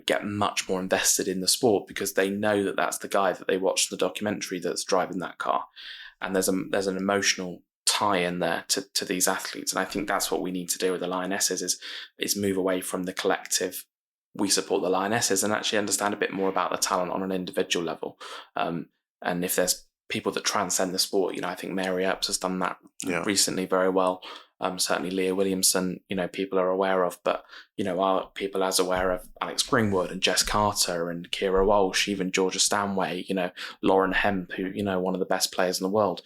get much more invested in the sport because they know that that's the guy that they watched the documentary that's driving that car. And there's an emotional tie in there to these athletes. And I think that's what we need to do with the Lionesses is move away from the collective, we support the Lionesses, and actually understand a bit more about the talent on an individual level. And if there's people that transcend the sport, I think Mary Earps has done that recently very well. Certainly Leah Williamson, people are aware of, but, are people as aware of Alex Greenwood and Jess Carter and Kira Walsh, even Georgia Stanway, Lauren Hemp, who, one of the best players in the world?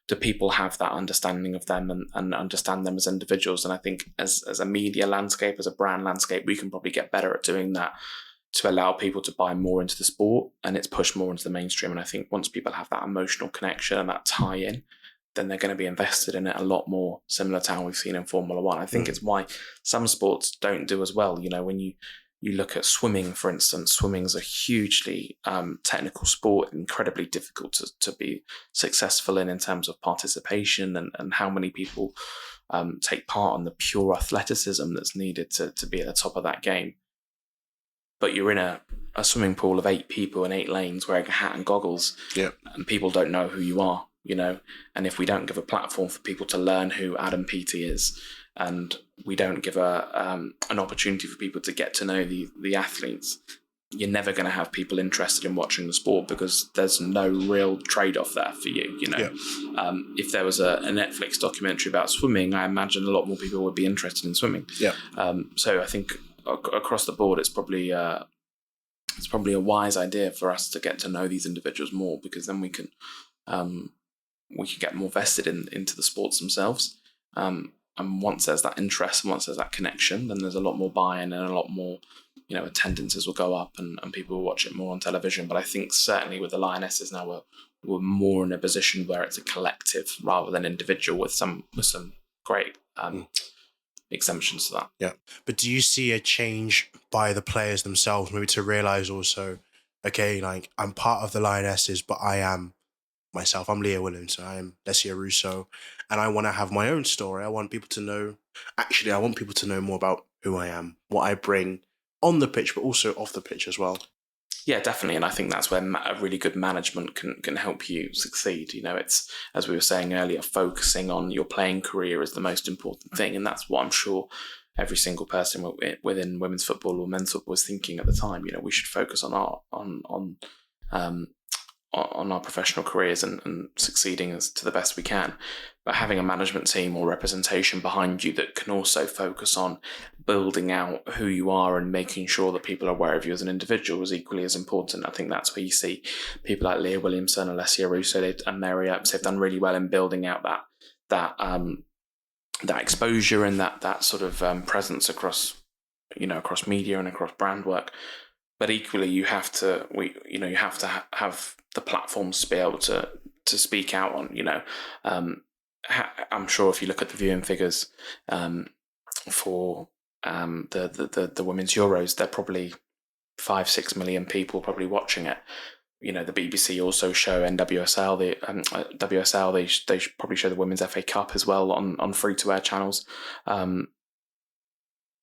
Do people have that understanding of them and understand them as individuals? And I think as a media landscape, as a brand landscape, we can probably get better at doing that to allow people to buy more into the sport and it's pushed more into the mainstream. And I think once people have that emotional connection and that tie-in, then they're going to be invested in it a lot more, similar to how we've seen in Formula One. I think it's why some sports don't do as well. When you look at swimming, for instance, swimming is a hugely technical sport, incredibly difficult to be successful in terms of participation and how many people take part in the pure athleticism that's needed to be at the top of that game. But you're in a swimming pool of 8 people in 8 lanes wearing a hat and goggles, and people don't know who you are. And if we don't give a platform for people to learn who Adam Peaty is, and we don't give an opportunity for people to get to know the athletes, you're never going to have people interested in watching the sport because there's no real trade-off there for you. If there was a Netflix documentary about swimming, I imagine a lot more people would be interested in swimming. So I think across the board, it's probably a wise idea for us to get to know these individuals more, because then we can get more vested into the sports themselves. And once there's that interest and once there's that connection, then there's a lot more buy-in and a lot more, attendances will go up and people will watch it more on television. But I think certainly with the Lionesses now, we're more in a position where it's a collective rather than individual, with some great exemptions to that. Yeah. But do you see a change by the players themselves, maybe to realise also, okay, like I'm part of the Lionesses, but I am myself. I'm Leah Williams. I'm Lesia Russo, and I want to have my own story. I want people to know. Actually, I want people to know more about who I am, what I bring on the pitch, but also off the pitch as well. Yeah, definitely, and I think that's where a really good management can help you succeed. It's, as we were saying earlier, focusing on your playing career is the most important thing, and that's what I'm sure every single person within women's football or men's football was thinking at the time. We should focus on our professional careers and succeeding as to the best we can. But having a management team or representation behind you that can also focus on building out who you are and making sure that people are aware of you as an individual is equally as important. I think that's where you see people like Leah Williamson, Alessia Russo and Mary Earps have done really well in building out that exposure and that sort of presence across media and across brand work. But equally, you have to have the platforms to be able to speak out on. I'm sure if you look at the viewing figures for the women's Euros, they're probably 5-6 million people probably watching it. The BBC also show NWSL, WSL. They probably show the Women's FA Cup as well on free-to-air channels. The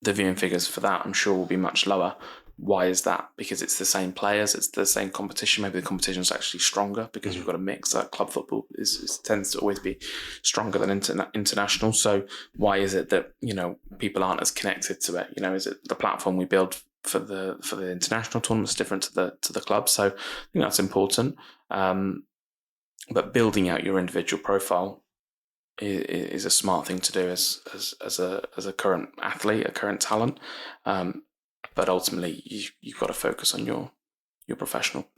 viewing figures for that, I'm sure, will be much lower. Why is that? Because it's the same players, it's the same competition. Maybe the competition is actually stronger because you've got a mix. Club football tends to always be stronger than international. So why is it that people aren't as connected to it? Is it the platform we build for the international tournaments different to the club? So I think that's important. But building out your individual profile is a smart thing to do as a current athlete, a current talent. but ultimately you've got to focus on your professional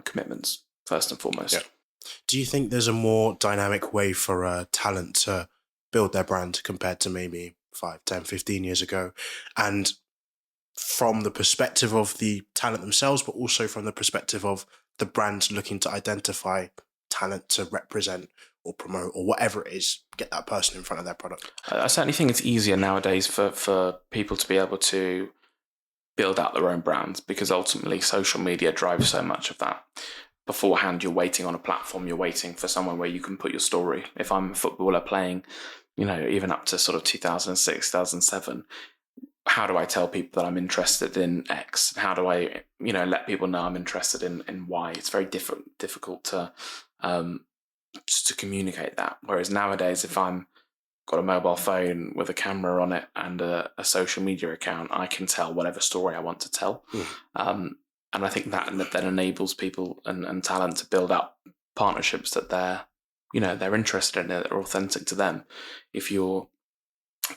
commitments first and foremost. Yeah. Do you think there's a more dynamic way for talent to build their brand compared to maybe 5, 10, 15 years ago? And from the perspective of the talent themselves, but also from the perspective of the brand looking to identify talent to represent or promote or whatever it is, get that person in front of their product? I certainly think it's easier nowadays for people to be able to build out their own brands, because ultimately social media drives so much of that. Beforehand, you're waiting on a platform, you're waiting for somewhere where you can put your story. If I'm a footballer playing, even up to sort of 2006, 2007, how do I tell people that I'm interested in X? How do I, let people know I'm interested in Y? It's very difficult to communicate that. Whereas nowadays, if I'm got a mobile phone with a camera on it and a social media account, I can tell whatever story I want to tell. And I think that then enables people and talent to build up partnerships that they're interested in, that are authentic to them. If you're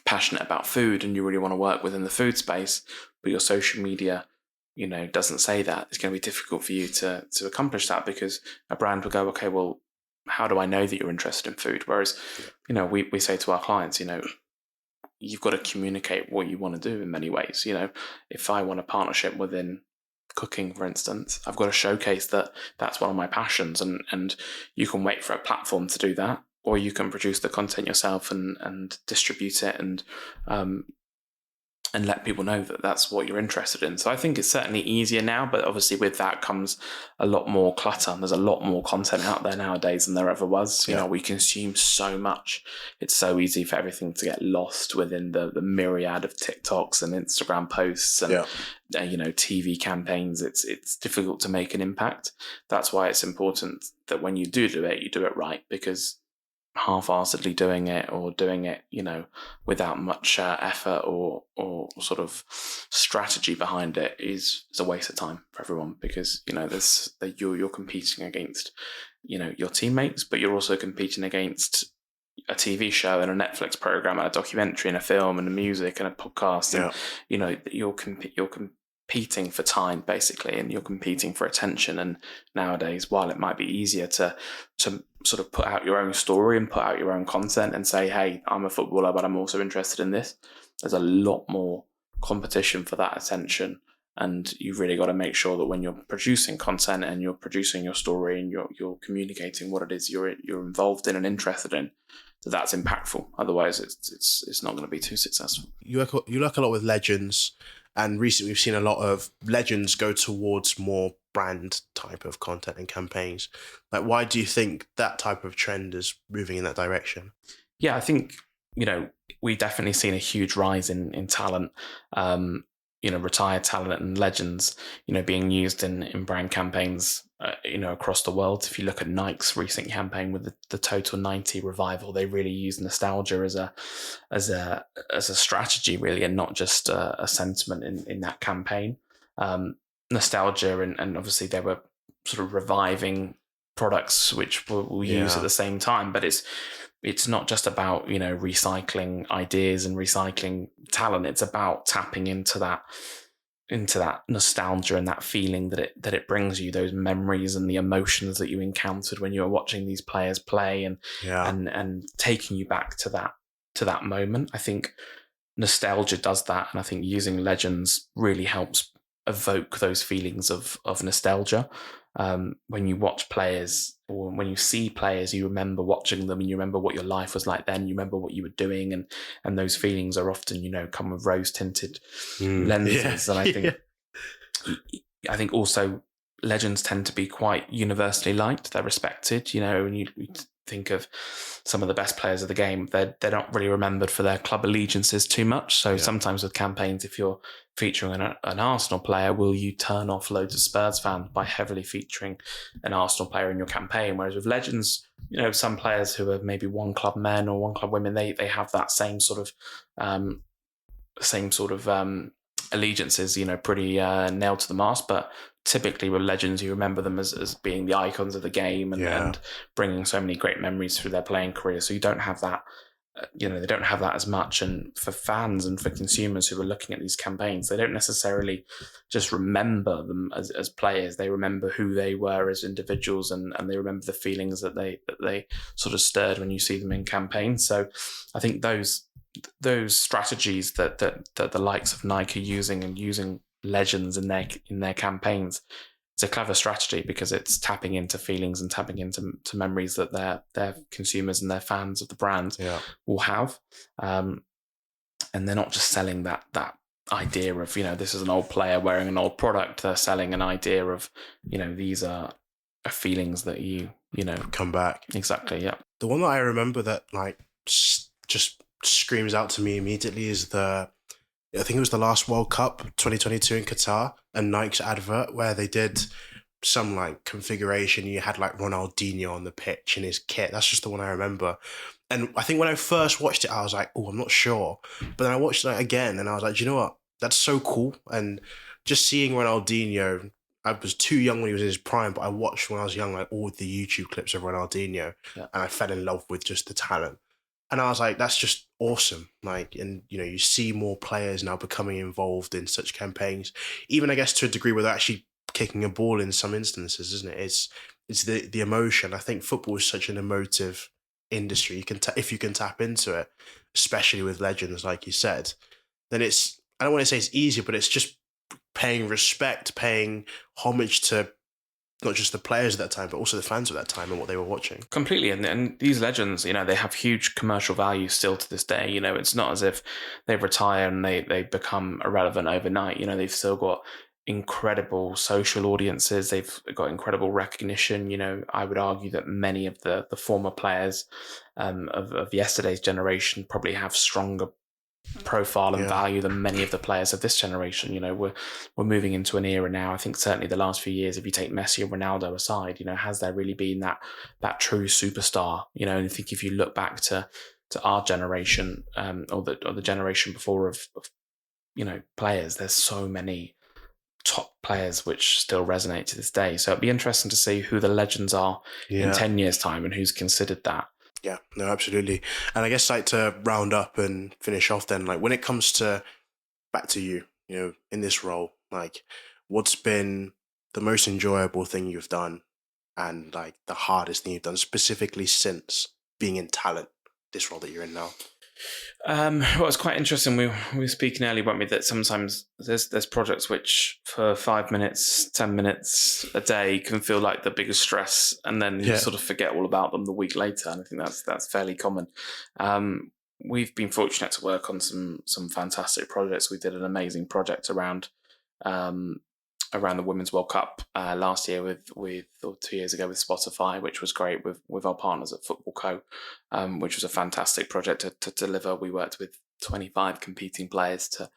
passionate about food and you really want to work within the food space, but your social media, doesn't say that, it's going to be difficult for you to accomplish that, because a brand will go, okay, well, how do I know that you're interested in food? Whereas, we say to our clients, you've got to communicate what you want to do in many ways. If I want a partnership within cooking, for instance, I've got to showcase that that's one of my passions, and you can wait for a platform to do that, or you can produce the content yourself and distribute it and let people know that that's what you're interested in. So I think it's certainly easier now, but obviously with that comes a lot more clutter. There's a lot more content out there nowadays than there ever was. We consume so much. It's so easy for everything to get lost within the myriad of TikToks and Instagram posts and TV campaigns. It's difficult to make an impact. That's why it's important that when you do it, you do it right, because half-assedly doing it without much effort or sort of strategy behind it is a waste of time for everyone, because you're competing against your teammates, but you're also competing against a TV show and a Netflix program and a documentary and a film and a music and a podcast, and you're competing for time basically, and you're competing for attention. And nowadays, while it might be easier to sort of put out your own story and put out your own content and say, hey, I'm a footballer, but I'm also interested in this, there's a lot more competition for that attention. And you've really got to make sure that when you're producing content and you're producing your story and you're communicating what it is you're involved in and interested in, that's impactful. Otherwise, it's not going to be too successful. You work a lot with legends, and recently we've seen a lot of legends go towards more brand type of content and campaigns. Like, why do you think that type of trend is moving in that direction? Yeah, I think, we've definitely seen a huge rise in talent, retired talent and legends, being used in brand campaigns, across the world. If you look at Nike's recent campaign with the Total 90 revival, they really use nostalgia as a strategy, really, and not just a sentiment in that campaign. Nostalgia and obviously they were sort of reviving products which we'll use at the same time, but it's not just about recycling ideas and recycling talent. It's about tapping into that nostalgia and that feeling that it brings you, those memories and the emotions that you encountered when you were watching these players play, and taking you back to that moment. I think nostalgia does that, and I think using legends really helps evoke those feelings of nostalgia. When you watch players or when you see players, you remember watching them and you remember what your life was like then, you remember what you were doing, and those feelings are often, come with rose-tinted lenses. And I think also legends tend to be quite universally liked. They're respected, when you think of some of the best players of the game, they're not really remembered for their club allegiances too much. So sometimes with campaigns, if you're featuring an Arsenal player, will you turn off loads of Spurs fans by heavily featuring an Arsenal player in your campaign? Whereas with legends, some players who are maybe one club men or one club women, they have that same sort of allegiances, pretty nailed to the mast. But typically with legends, you remember them as being the icons of the game and bringing so many great memories through their playing career. So you don't have that they don't have that as much. And for fans and for consumers who are looking at these campaigns, they don't necessarily just remember them as players. They remember who they were as individuals, and they remember the feelings that they sort of stirred when you see them in campaigns. So I think those strategies that the likes of Nike are using legends in their campaigns, it's a clever strategy because it's tapping into feelings and tapping into memories that their consumers and their fans of the brand will have, and they're not just selling that idea of this is an old player wearing an old product. They're selling an idea of these are feelings that you come back. Exactly. Yeah. The one that I remember that like just screams out to me immediately is I think it was the last World Cup 2022 in Qatar, and Nike's advert where they did some like configuration. You had like Ronaldinho on the pitch in his kit. That's just the one I remember. And I think when I first watched it, I was like, oh, I'm not sure. But then I watched it again and I was like, do you know what? That's so cool. And just seeing Ronaldinho, I was too young when he was in his prime, but I watched when I was young, like all the YouTube clips of Ronaldinho, and I fell in love with just the talent. And I was like, that's just awesome. Like, and you see more players now becoming involved in such campaigns, even I guess to a degree where they're actually kicking a ball in some instances, isn't it? It's the emotion. I think football is such an emotive industry. You can if you can tap into it, especially with legends, like you said, then it's, I don't want to say it's easier, but it's just paying respect, paying homage to not just the players at that time, but also the fans at that time and what they were watching. Completely. And these legends, they have huge commercial value still to this day. It's not as if they retire and they become irrelevant overnight. They've still got incredible social audiences. They've got incredible recognition. I would argue that many of the former players of yesterday's generation probably have stronger profile and value than many of the players of this generation. We're moving into an era now. I think certainly the last few years, if you take Messi and Ronaldo aside, has there really been that true superstar? And I think if you look back to our generation, or the generation before of players, there's so many top players which still resonate to this day. So it'd be interesting to see who the legends are in 10 years' time and who's considered that. Yeah, no, absolutely. And I guess like to round up and finish off then, like when it comes to back to you, in this role, like what's been the most enjoyable thing you've done and like the hardest thing you've done specifically since being in talent, this role that you're in now? Well, it's quite interesting. We were speaking earlier, weren't we, that sometimes there's projects which for 5 minutes, 10 minutes a day can feel like the biggest stress, and then you sort of forget all about them the week later. And I think that's fairly common. We've been fortunate to work on some fantastic projects. We did an amazing project around the Women's World Cup last year or 2 years ago with Spotify, which was great with our partners at Football Co, which was a fantastic project to deliver. We worked with 25 competing players to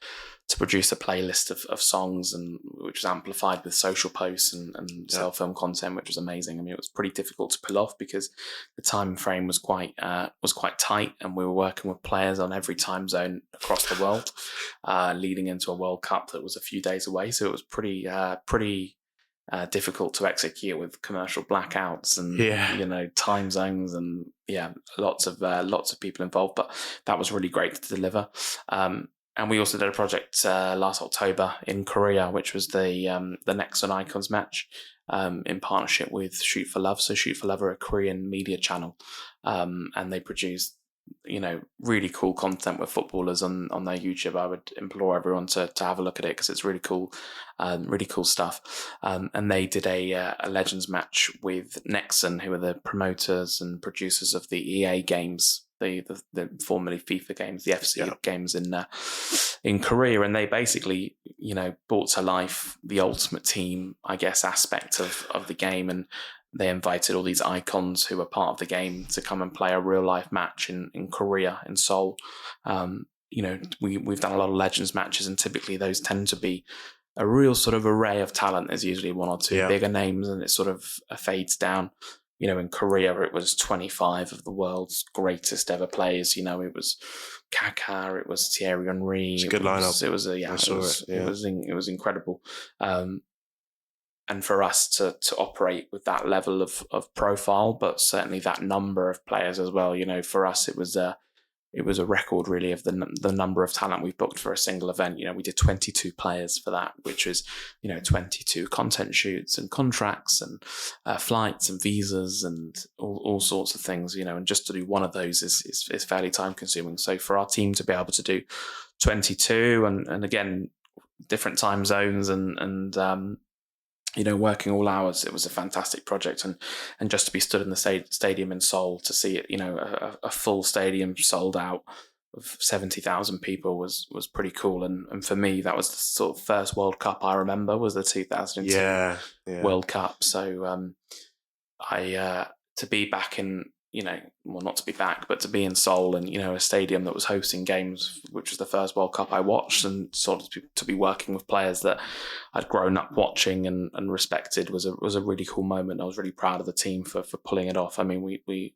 produce a playlist of songs, and which was amplified with social posts and self-film content, which was amazing. I mean, it was pretty difficult to pull off because the time frame was quite tight, and we were working with players on every time zone across the world, leading into a World Cup that was a few days away. So it was pretty difficult to execute with commercial blackouts and time zones and lots of people involved. But that was really great to deliver. And we also did a project last October in Korea, which was the Next on Icons match in partnership with Shoot for Love. So Shoot for Love are a Korean media channel, and they produced really cool content with footballers on their YouTube. I would implore everyone to have a look at it because it's really cool stuff. And they did a Legends match with Nexon, who are the promoters and producers of the EA games, the formerly FIFA games, the FC games in Korea, and they basically brought to life the ultimate team, I guess, aspect of the game, and they invited all these icons who were part of the game to come and play a real life match in Korea, in Seoul. We've done a lot of Legends matches, and typically those tend to be a real sort of array of talent. There's usually one or two bigger names, and it sort of fades down. In Korea, it was 25 of the world's greatest ever players. It was Kaká, it was Thierry Henry. It's a good lineup. It was incredible. And for us to operate with that level of profile, but certainly that number of players as well, for us, it was it was a record really of the number of talent we've booked for a single event. We did 22 players for that, which is 22 content shoots and contracts and flights and visas and all sorts of things. And just to do one of those is fairly time consuming. So for our team to be able to do 22 and again different time zones and working all hours, it was a fantastic project. And just to be stood in the stadium in Seoul to see it, a full stadium sold out of 70,000 people was pretty cool. And for me, that was the sort of first World Cup I remember, was the 2002 World Cup. So to be back in, not to be back, but to be in Seoul and, a stadium that was hosting games, which was the first World Cup I watched, and sort of to be working with players that I'd grown up watching and respected was a really cool moment. I was really proud of the team for pulling it off. I mean, we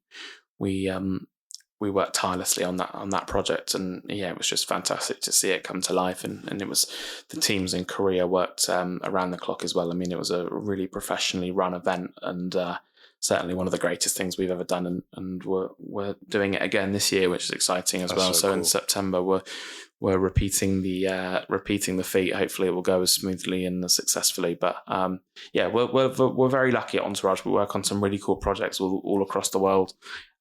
worked tirelessly on that project, and it was just fantastic to see it come to life. And it was, the teams in Korea worked around the clock as well. I mean, it was a really professionally run event, and certainly one of the greatest things we've ever done, and we're doing it again this year, which is exciting as well. So cool. In September we're repeating the feat. Hopefully it will go as smoothly and as successfully. But we're very lucky at Entourage. We work on some really cool projects all across the world.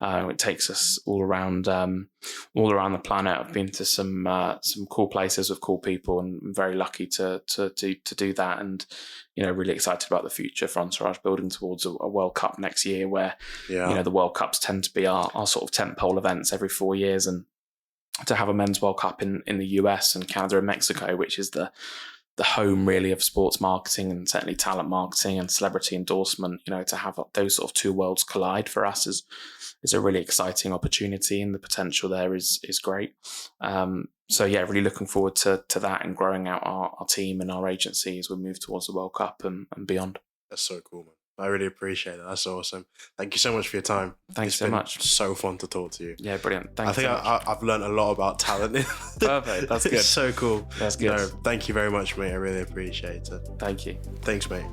It takes us all around the planet. I've been to some cool places with cool people, and I'm very lucky to do that. And really excited about the future for Entourage, building towards a World Cup next year, where the World Cups tend to be our sort of tentpole events every 4 years, and to have a men's World Cup in the US and Canada and Mexico, which is the home really of sports marketing and certainly talent marketing and celebrity endorsement, to have those sort of two worlds collide for us is a really exciting opportunity, and the potential there is great. Really looking forward to that and growing out our team and our agency as we move towards the World Cup and beyond. That's so cool, man. I really appreciate it. That's awesome. Thank you so much for your time. Thanks so much. So fun to talk to you. Yeah, brilliant. Thanks. I think I've learned a lot about talent. Perfect. That's good. It's so cool. That's good. No, thank you very much, mate. I really appreciate it. Thank you. Thanks, mate.